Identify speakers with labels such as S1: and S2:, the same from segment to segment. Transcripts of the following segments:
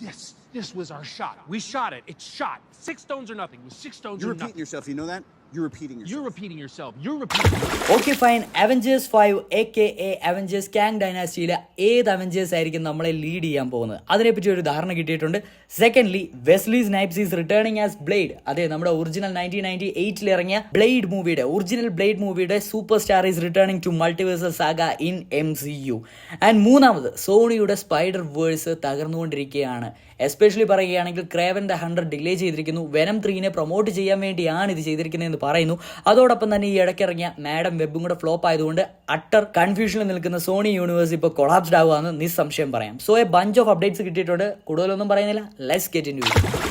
S1: This was our shot. We shot it. It's shot. 6 stones or nothing. It was 6 stones or nothing.
S2: You're repeating yourself. You know that? You're repeating yourself.
S1: You're repeating yourself. You're repeating yourself.
S3: Okay fine. Avengers 5 AKA Avengers Kang ഡൈനാസ്റ്റിയിലെ ഏത് Avengers ആയിരിക്കും നമ്മളെ lead ചെയ്യാൻ പോകുന്നത്, അതിനെപ്പറ്റി ഒരു ധാരണ കിട്ടിയിട്ടുണ്ട്. Secondly, Wesley Snipes is returning as Blade. അതെ, നമ്മുടെ ഒറിജിനൽ 1998 ഇറങ്ങിയ ബ്ലേഡ് മൂവിയുടെ ഒറിജിനൽ ബ്ലേഡ് മൂവിയുടെ superstar is returning to multiversal saga in MCU. And മൂന്നാമത്, സോണിയുടെ സ്പൈഡർ വേഴ്സ് തകർന്നുകൊണ്ടിരിക്കുകയാണ്. എസ്പെഷ്യലി പറയുകയാണെങ്കിൽ ക്രേവൻ ദ ഹണ്ടർ ഡിലേ ചെയ്തിരിക്കുന്നു. വെനം 3നെ പ്രൊമോട്ട് ചെയ്യാൻ വേണ്ടിയാണ് ഇത് ചെയ്തിരിക്കുന്നതെന്ന് പറയുന്നു. അതോടൊപ്പം തന്നെ ഈ ഇടയ്ക്കിറങ്ങിയ മാഡം വെബും കൂടെ ഫ്ലോപ്പ് ആയതുകൊണ്ട് അട്ടർ കൺഫ്യൂഷനിൽ നിൽക്കുന്ന സോണി യൂണിവേഴ്സ് ഇപ്പോൾ കൊളാപ്സ്ഡ് ആവുകയെന്ന് നിസ്സംശയം പറയാം. So a bunch of updates കിട്ടിയിട്ടുണ്ട്. കൂടുതലൊന്നും പറയുന്നില്ല. Let's get into it.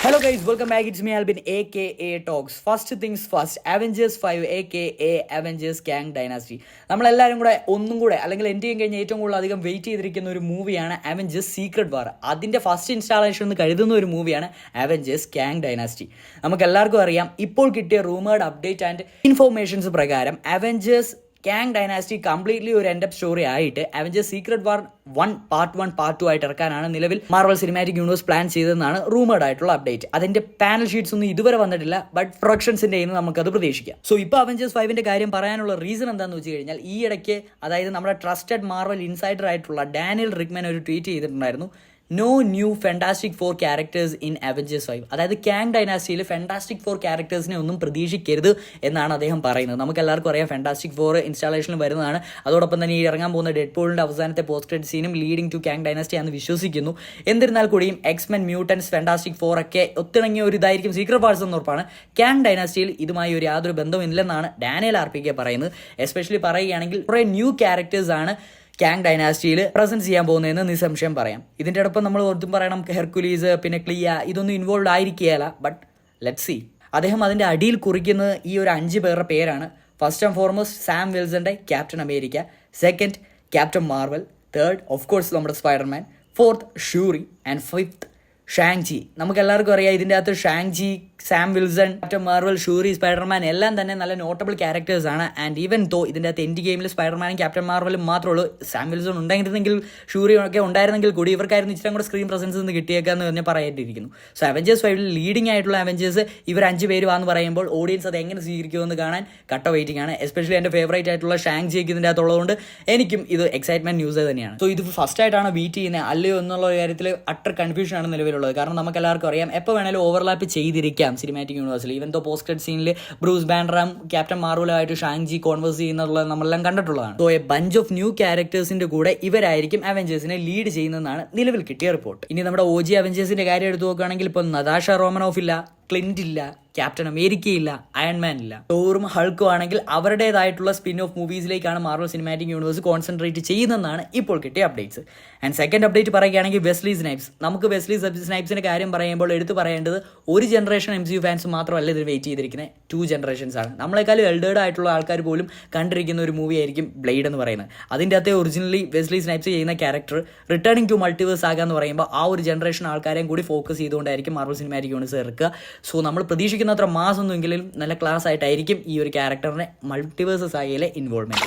S3: Hello guys, welcome back. It's me Albin AKA Talks. First things first, Avengers 5 AKA Avengers Kang Dynasty. നമ്മളെല്ലാവരും കൂടെ ഒന്നും കൂടെ അല്ലെങ്കിൽ എൻ്റെ കഴിഞ്ഞ് ഏറ്റവും കൂടുതൽ അധികം വെയിറ്റ് ചെയ്തിരിക്കുന്ന ഒരു മൂവിയാണ് അവഞ്ചേഴ്സ് സീക്രട്ട് വാർ. അതിൻ്റെ ഫസ്റ്റ് ഇൻസ്റ്റാളേഷൻ എന്ന് കരുതുന്ന ഒരു മൂവിയാണ് അവഞ്ചേഴ്സ് കാങ് ഡൈനാസ്റ്റി. നമുക്ക് എല്ലാവർക്കും അറിയാം, ഇപ്പോൾ കിട്ടിയ റൂമേർഡ് അപ്ഡേറ്റ് ആൻഡ് ഇൻഫോർമേഷൻസ് പ്രകാരം അവഞ്ചേഴ്സ് കാങ് ഡൈനാസ്റ്റി കംപ്ലീറ്റ്ലി ഒരു എൻഡ് അപ്പ് സ്റ്റോറി ആയിട്ട് അവഞ്ചേഴ്സ് സീക്രട്ട് വാർ 1 പാർട്ട് 1 പാർട്ട് 2 ആയിട്ട് ഇറക്കാനാണ് നിലവിൽ മാർവൽ സിനിമാറ്റിക് യൂണിവേഴ്സ് പ്ലാൻ ചെയ്തതെന്നാണ് റൂമേർഡ് ആയിട്ടുള്ള അപ്ഡേറ്റ്. അതിന്റെ പാനൽ ഷീറ്റ്സ് ഒന്നും ഇതുവരെ വന്നിട്ടില്ല, ബട്ട് പ്രൊഡക്ഷൻസിന്റെ നമുക്കത് പ്രതീക്ഷിക്കാം. സോ ഇപ്പോൾ അവഞ്ചേഴ്സ് 5ന്റെ കാര്യം പറയാനുള്ള റീസൺ എന്താണെന്ന് വെച്ച് കഴിഞ്ഞാൽ, ഈ ഇടയ്ക്ക് അതായത് നമ്മുടെ ട്രസ്റ്റഡ് മാർവൽ ഇൻസൈഡർ ആയിട്ടുള്ള ഡാനിയൽ റിക്മാൻ ഒരു ട്വീറ്റ് ചെയ്തിട്ടുണ്ടായിരുന്നു, no new fantastic 4 characters in Avengers 5. അതായത് കാങ് ഡൈനാസ്റ്റിയിൽ ഫാന്റാസ്റ്റിക് 4 ക്യാരക്ടേഴ്സിനെ ഒന്നും പ്രതീക്ഷിക്കരുത് എന്നാണ് അദ്ദേഹം പറയുന്നത്. നമുക്ക് എല്ലാവർക്കും അറിയാം ഫാന്റാസ്റ്റിക് 4 ഇൻസ്റ്റാളേഷനിൽ വരുന്നതാണ്. അതോടൊപ്പം തന്നെ ഈ ഇറങ്ങാൻ പോകുന്ന ഡെഡ്പൂളിന്റെ അവസാനത്തെ പോസ്റ്റ് ക്രെഡിറ്റ് സീനും ലീഡിംഗ് ടു കാങ് ഡൈനാസ്റ്റി ആണെന്ന് വിശ്വസിക്കുന്നു. എന്നിരുന്നാൽ കൂടിയും എക്സ്മെൻ, മ്യൂട്ടൻസ്, ഫാന്റാസ്റ്റിക് 4 ഒക്കെ ഒത്തിണങ്ങിയ ഒരു ഇതായിരിക്കും സീക്രട്ട് വാർസ് എന്ന് ഉറപ്പാണ്. കാങ് ഡൈനാസ്റ്റിയിൽ ഇതുമായി ഒരു യാതൊരു ബന്ധമില്ലെന്നാണ് ഡാനിയൽ RPK പറയുന്നത്. എസ്പെഷ്യലി പറയുകയാണെങ്കിൽ കുറേ ന്യൂ ക്യാരക്ടേഴ്സ് ആണ് കാങ് ഡൈനാസ്റ്റിയിൽ പ്രസന്റ് ചെയ്യാൻ പോകുന്നതെന്ന് നിസ്സംശയം പറയാം. ഇതിൻ്റെ ഒപ്പം നമ്മൾ ഒന്നും പറയണം, ഹെർക്കുലീസ് പിന്നെ ക്ലിയ ഇതൊന്നും ഇൻവോൾവ് ആയിരിക്കുകയല്ല. But let see. അദ്ദേഹം അതിൻ്റെ അടിയിൽ കുറിക്കുന്നത് ഈ ഒരു 5 പേരുടെ പേരാണ്. ഫസ്റ്റ് ആൻഡ് ഫോർമോസ്റ്റ് സാം വിൽസന്റെ Captain America, second Captain Marvel, third of course നമ്മുടെ Spider-Man, fourth Shuri and fifth Shang Chi. നമുക്ക് എല്ലാവർക്കും അറിയാം ഇതിൻ്റെ അകത്ത് Shang Chi, Sam Wilson, Captain Marvel, Shuri, Spider-Man എല്ലാം തന്നെ നല്ല നോട്ടബിൾ ക്യാരക്ടേഴ്സ് ആണ്. ആൻഡ് ഈവൻ തോ ഇതിൻ്റെ അകത്ത് എൻഡ് ഗെയിമിൽ സ്പൈഡർമാനും ക്യാപ്റ്റൻ മാർവലും മാത്രമേ ഉള്ളൂ. സാം വിൽസൺ ഉണ്ടായിരുന്നെങ്കിൽ ഷൂറിയൊക്കെ ഉണ്ടായിരുന്നെങ്കിൽ കൂടി ഇവർക്കായിരുന്നു ഇച്ചിരി കൂടെ സ്ക്രീൻ പ്രസൻസ് നിന്ന് കിട്ടിയേക്കാന്ന് പറഞ്ഞാൽ പറയേണ്ടിയിരിക്കുന്നു. സോ അവഞ്ചേഴ്സ് 5 ലീഡിംഗ് ആയിട്ടുള്ള അവഞ്ചേഴ്സ് ഇവർ 5 പേര് വാന്ന് പറയുമ്പോൾ ഓഡിയൻസ് അത് എങ്ങനെ സ്വീകരിക്കുമെന്ന് കാണാൻ കട്ട വെയിറ്റിംഗ് ആണ്. എസ്പെഷ്യലി എൻ്റെ ഫേവറേറ്റ് ആയിട്ടുള്ള ഷാങ് ജിക്ക് ഇതിൻ്റെ അകത്തുള്ളതുകൊണ്ട് എനിക്കും ഇത് എക്സൈറ്റ്മെന്റ് ന്യൂസ് തന്നെയാണ്. സോ ഇത് ഫസ്റ്റ് ആയിട്ടാണ് ബീറ്റ് ചെയ്യുന്നത് അല്ലയോ എന്നുള്ള കാര്യത്തിൽ അട്ടർ കൺഫ്യൂഷൻ ആണ് നിലവിലുള്ളത്. കാരണം നമുക്ക് എല്ലാവർക്കും അറിയാം എപ്പോൾ വേണേലും ഓവർലാപ്പ് ചെയ്തിരിക്കാം സിനിമാറ്റിക് യൂണിവേഴ്സിൽ. ഈവൻ ദോ പോസ്റ്റ് ക്രെഡിറ്റ് സീനിൽ ബ്രൂസ് ബാൻഡറാം ക്യാപ്റ്റൻ മാർവലുമായിട്ട് ഷാങ് ജി കോൺവേഴ്സ് ചെയ്യുന്നുള്ളത് നമ്മളെല്ലാം കണ്ടിട്ടുള്ളതാണ്. So a bunch of new ക്യാരക്ടേഴ്സിന്റെ കൂടെ ഇവരായിരിക്കും അവഞ്ചേഴ്സിനെ ലീഡ് ചെയ്യുന്നതെന്നാണ് നിലവിൽ കിട്ടിയ റിപ്പോർട്ട്. ഇനി നമ്മുടെ OG അവഞ്ചേഴ്സിന്റെ കാര്യം എടുത്തു നോക്കുകയാണെങ്കിൽ ഇപ്പോൾ നതാഷ റോമനോഫ് ഇല്ല, ക്ലിന്റ് ഇല്ല, ക്യാപ്റ്റൻ അമേരിക്ക ഇല്ല, അയൺമാൻ ഇല്ല. തോറും ഹൾക്കും ആണെങ്കിൽ അവരുടേതായിട്ടുള്ള സ്പിൻ ഓഫ് മൂവീസിലേക്കാണ് മാർവൽ സിനിമാറ്റിക് യൂണിവേഴ്സ് കോൺസെൻട്രേറ്റ് ചെയ്യുന്നതെന്നാണ് ഇപ്പോൾ കിട്ടിയ അപ്ഡേറ്റ്സ്. ആൻഡ് സെക്കൻഡ് അപ്ഡേറ്റ് പറയുകയാണെങ്കിൽ വെസ്ലി സ്നൈപ്സ്. നമുക്ക് വെസ്ലി സ്നൈപ്സിന്റെ കാര്യം പറയുമ്പോൾ എടുത്തു പറയേണ്ടത് ഒരു ജനറേഷൻ MCU ഫാൻസ് മാത്രമല്ല ഇതിന് വെയിറ്റ് ചെയ്തിരിക്കുന്നത്, 2 ജനറേഷൻസ് ആണ്. നമ്മളെക്കാളും എൽഡേർഡ് ആയിട്ടുള്ള ആൾക്കാർ പോലും കണ്ടിരിക്കുന്ന ഒരു മൂവി ആയിരിക്കും ബ്ലേഡ് എന്ന് പറയുന്നത്. അതിൻ്റെ അകത്തെ ഒറിജിനലി വെസ്ലി സ്നൈപ്സ് ചെയ്യുന്ന ക്യാരക്ടർ റിട്ടേണിംഗ് ടു മൾട്ടിവേഴ്സ് ആകാന്ന് പറയുമ്പോൾ ആ ഒരു ജനറേഷൻ ആൾക്കാരെയും കൂടി ഫോക്കസ് ചെയ്തുകൊണ്ടായിരിക്കും മാർവൽ സിനിമാറ്റിക് യൂണിവേഴ്സ് ഇറക്കുക. സോ നമ്മൾ പ്രതീക്ഷിക്കുന്ന അത്ര മാസമൊന്നുമെങ്കിലും നല്ല ക്ലാസ് ആയിട്ടായിരിക്കും ഈ ഒരു ക്യാരക്ടറിനെ മൾട്ടിവേഴ്സ് സാഗയിലെ involvement.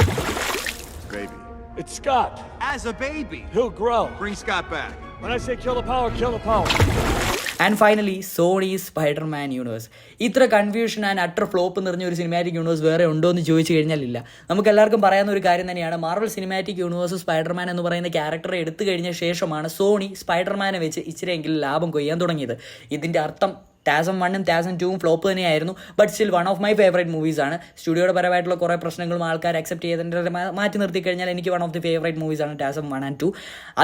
S4: It's Scott.
S5: As a baby.
S4: He'll grow.
S5: Bring Scott back.
S4: When I say kill the power, kill the power.
S3: And finally Sony Spiderman universe. ഇത്ര കൺഫ്യൂഷൻ ആൻഡ് അട്ടർ ഫ്ലോപ്പ് നിറഞ്ഞ ഒരു cinematic universe വേറെ ഉണ്ടോ എന്ന് ചോദിച്ചു കഴിഞ്ഞാൽ ഇല്ല. നമുക്ക് എല്ലാവർക്കും പറയാവുന്ന ഒരു കാര്യം തന്നെയാണ്, മാർവൽ സിനിമാറ്റിക് യൂണിവേഴ്സ് സ്പൈഡർമാൻ എന്ന് പറയുന്ന ക്യാരക്ടറെ എടുത്തു കഴിഞ്ഞ ശേഷമാണ് സോണി സ്പൈഡർമാനെ വെച്ച് ഇച്ചിരിയെങ്കിലും ലാഭം കൊയ്യാൻ തുടങ്ങിയത്. ഇതിൻ്റെ അർത്ഥം ടാസം 1ഉം ടാസം 2ഉം ഫ്ലോപ്പ് തന്നെയായിരുന്നു. But still one of my favourite movies ആണ്. സ്റ്റുഡിയോയുടെ പരമായിട്ടുള്ള കുറേ പ്രശ്നങ്ങളും ആൾക്കാർ അക്സെപ്റ്റ് ചെയ്തതിൻ്റെ മാറ്റി നിർത്തി കഴിഞ്ഞാൽ എനിക്ക് വൺ ഓഫ് ദി ഫേവറേറ്റ് മൂവീസാണ് ടാസം 1 and 2.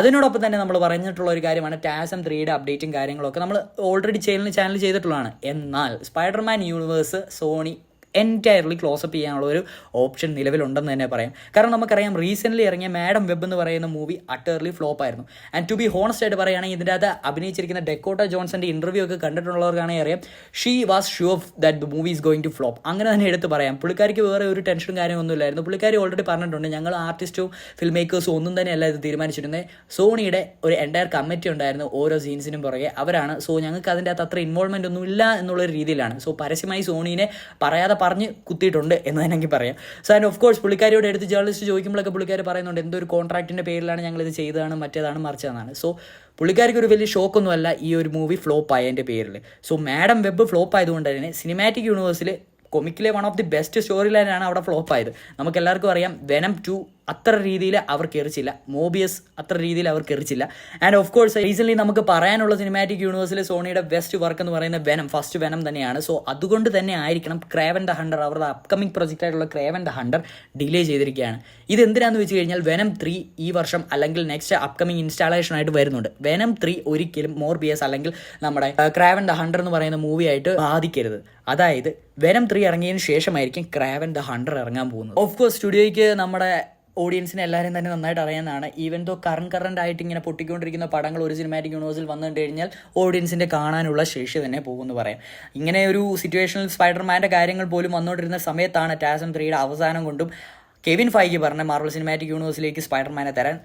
S3: അതിനോടൊപ്പം തന്നെ നമ്മൾ പറഞ്ഞിട്ടുള്ള ഒരു കാര്യമാണ് ടാസം 3യുടെ അപ്ഡേറ്റും കാര്യങ്ങളൊക്കെ നമ്മൾ ഓൾറെഡി ചാനൽ ചെയ്തിട്ടുള്ളതാണ്. എന്നാൽ Spiderman universe Sony entirely close up ചെയ്യാനുള്ള ഒരു ഓപ്ഷൻ നിലവിലുണ്ടെന്ന് തന്നെ പറയാം. കാരണം നമുക്കറിയാം റീസെൻ്റ്ലി ഇറങ്ങിയ മാഡം വെബ് എന്ന് പറയുന്ന മൂവി അട്ടർലി ഫ്ലോപ്പ് ആയിരുന്നു. ആൻഡ് ടു ബി ഹോണസ്റ്റ് ആയിട്ട് പറയുകയാണെങ്കിൽ ഇതിൻ്റെ അകത്ത് അഭിനയിച്ചിരിക്കുന്ന ഡെക്കോട്ട ജോൺസന്റെ ഇൻ്റർവ്യൂ ഒക്കെ കണ്ടിട്ടുള്ളവർക്കാണെങ്കിൽ അറിയാം she was sure that the movie is going to flop. അങ്ങനെ തന്നെ എടുത്ത് പറയാം. പുള്ളിക്കാരിക്ക് വേറെ ഒരു ടെൻഷനും കാര്യമൊന്നുമില്ലായിരുന്നു. പുള്ളിക്കാരി ഓൾറെഡി പറഞ്ഞിട്ടുണ്ട് ഞങ്ങൾ ആർട്ടിസ്റ്റും ഫിലിം മേക്കേഴ്സും ഒന്നും തന്നെയല്ല ഇത് തീരുമാനിച്ചിരുന്നത്. സോണിയുടെ ഒരു എൻ്റയർ കമ്മിറ്റി ഉണ്ടായിരുന്നു ഓരോ സീൻസിനും പുറകെ അവരാണ്. സോ ഞങ്ങൾക്ക് അതിൻ്റെ അകത്ത് അത്ര ഇൻവോൾവ്മെൻ്റ് ഒന്നും ഇല്ല എന്നുള്ളൊരു രീതിയിലാണ്. സോ പരസ്യമായി സോണീനെ പറയാതെ പറഞ്ഞ് കുത്തിയിട്ടുണ്ട് എന്ന് തന്നെ എനിക്ക് പറയാം. സോ ആൻഡ് ഓഫ് കോഴ്സ് പുള്ളിക്കാരിയോട് എടുത്ത് ജേർണലിസ്റ്റ് ചോദിക്കുമ്പോഴൊക്കെ പുള്ളിക്കാർ പറയുന്നുണ്ട് എന്തോ ഒരു കോൺട്രാക്റ്റിൻ്റെ പേരിലാണ് ഞങ്ങളിത് ചെയ്തതാണ് മറ്റേതാണ് മറിച്ചതാണ്. സോ പുള്ളിക്കാർക്ക് ഒരു വലിയ ഷോക്കൊന്നുമല്ല ഈ ഒരു മൂവി ഫ്ലോപ്പ് ആയതിൻ്റെ പേരിൽ. സോ മാഡം വെബ് ഫ്ലോപ്പ് ആയതുകൊണ്ട് തന്നെ സിനിമാറ്റിക് യൂണിവേഴ്സിൽ കൊമിക്കിലെ one of the best story ലൈനാണ് അവിടെ ഫ്ലോപ്പ് ആയത്. നമുക്ക് എല്ലാവർക്കും അറിയാം വെനം 2 അത്ര രീതിയിൽ അവർക്ക് എറിച്ചില്ല, മോബിയസ് അത്ര രീതിയിൽ അവർക്ക് എറിച്ചില്ല. ആൻഡ് ഓഫ് കോഴ്സ് റീസെൻ്റ്ലി നമുക്ക് പറയാനുള്ള സിനിമാറ്റിക് യൂണിവേഴ്സിലെ സോണിയുടെ ബെസ്റ്റ് വർക്ക് എന്ന് പറയുന്നത് വെനം, ഫസ്റ്റ് വെനം തന്നെയാണ്. സോ അതുകൊണ്ട് തന്നെ ആയിരിക്കണം ക്രേവൻ ദ ഹണ്ടർ, അവരുടെ അപ്കമിങ് പ്രൊജക്റ്റ് ആയിട്ടുള്ള ക്രേവൻ ദ ഹണ്ടർ ഡിലേ ചെയ്തിരിക്കുകയാണ്. ഇത് എന്തിനാന്ന് വെച്ച് കഴിഞ്ഞാൽ വെനം 3 ഈ വർഷം അല്ലെങ്കിൽ നെക്സ്റ്റ് അപ്കമിങ് ഇൻസ്റ്റാളേഷൻ ആയിട്ട് വരുന്നുണ്ട്. വെനം 3 ഒരിക്കലും മോർബിയസ് അല്ലെങ്കിൽ നമ്മുടെ ക്രേവൻ ദ ഹണ്ടർ എന്ന് പറയുന്ന മൂവിയായിട്ട് ബാധിക്കരുത്. അതായത് വെനം 3 ഇറങ്ങിയതിന് ശേഷമായിരിക്കും ക്രേവൻ ദ ഹണ്ടർ ഇറങ്ങാൻ പോകുന്നത്. ഓഫ് കോഴ്സ് സ്റ്റുഡിയോയ്ക്ക് നമ്മുടെ ഓഡിയൻസിനെ എല്ലാവരും തന്നെ നന്നായിട്ട് അറിയാവുന്നതാണ്. ഈവൻ ദോ കറണ്ട് ആയിട്ട് ഇങ്ങനെ പൊട്ടിക്കൊണ്ടിരിക്കുന്ന പടങ്ങൾ ഒരു സിനിമാറ്റിക് യൂണിവേഴ്സിൽ വന്നു കഴിഞ്ഞാൽ ഓഡിയൻസിൻ്റെ കാണാനുള്ള ശേഷി തന്നെ പോകുമെന്ന് പറയാം. ഇങ്ങനെ ഒരു സിറ്റുവേഷനിൽ സ്പൈഡർമാൻ്റെ കാര്യങ്ങൾ പോലും വന്നുകൊണ്ടിരുന്ന സമയത്താണ് ടാസം 3യുടെ അവസാനം കൊണ്ടും കെവിൻ ഫൈഗി പറഞ്ഞ മാർവൽ സിനിമാറ്റിക് യൂണിവേഴ്സിലേക്ക് സ്പൈഡർമാനെ തരാൻ.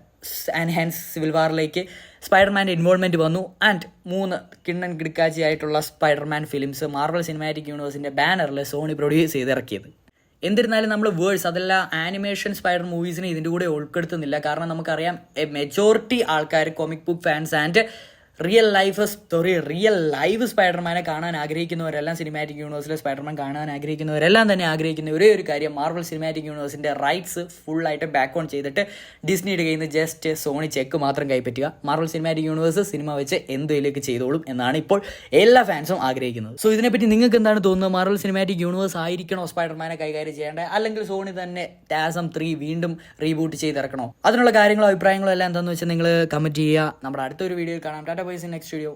S3: ആൻഡ് ഹെൻസ് സിവിൽ വാറിലേക്ക് സ്പൈഡർമാൻ്റെ ഇൻവോൾവ്മെൻറ്റ് വന്നു. ആൻഡ് 3 കിണ്ണൻ കിടക്കാച്ചി ആയിട്ടുള്ള സ്പൈഡർമാൻ ഫിലിംസ് മാർവൽ സിനിമാറ്റിക് യൂണിവേഴ്സിൻ്റെ ബാനറിൽ സോണി പ്രൊഡ്യൂസ് ചെയ്തിറക്കിയത്. എന്നിരുന്നാലും നമ്മൾ വേൾഡ്സ് അതല്ല ആനിമേഷൻ സ്പൈഡർ മൂവീസിനെ ഇതിൻ്റെ കൂടെ ഉൾപ്പെടുത്തുന്നില്ല. കാരണം നമുക്കറിയാം മെജോറിറ്റി ആൾക്കാർ comic book fans and real live സ്പൈഡർമാനെ കാണാൻ ആഗ്രഹിക്കുന്നവരെല്ലാം സിനിമാറ്റിക് യൂണിവേഴ്സിലെ സ്പൈഡർമാൻ കാണാൻ ആഗ്രഹിക്കുന്നവരെല്ലാം തന്നെ ആഗ്രഹിക്കുന്ന ഒരേ ഒരു കാര്യം മാർവൽ സിനിമാറ്റിക് യൂണിവേഴ്സിൻ്റെ റൈറ്റ്സ് ഫുള്ളായിട്ട് ബാക്ക് ഓൺ ചെയ്തിട്ട് ഡിസ്നിയുടെ കയ്യിൽ നിന്ന് ജസ്റ്റ് സോണി ചെക്ക് മാത്രം കൈപ്പറ്റുക. മാർവൽ സിനിമാറ്റിക് യൂണിവേഴ്സ് സിനിമ വെച്ച് എന്തെങ്കിലുമൊക്കെ ചെയ്തോളും എന്നാണ് ഇപ്പോൾ എല്ലാ ഫാൻസും ആഗ്രഹിക്കുന്നത്. സോ ഇതിനെപ്പറ്റി നിങ്ങൾക്ക് എന്താണ് തോന്നുന്നത്? മാർവൽ സിനിമാറ്റിക് യൂണിവേഴ്സ് ആയിരിക്കണോ സ്പൈഡർമാനെ കൈകാര്യം ചെയ്യേണ്ടത്, അല്ലെങ്കിൽ സോണി തന്നെ ടാസം 3 വീണ്ടും റീബൂട്ട് ചെയ്തിറക്കണോ? അതിനുള്ള കാര്യങ്ങളോ അഭിപ്രായങ്ങളോ എല്ലാം എന്താണെന്ന് വെച്ചാൽ നിങ്ങൾ കമൻറ്റ് ചെയ്യുക. നമ്മുടെ അടുത്തൊരു വീഡിയോയിൽ കാണാം. Tata bye, see next video.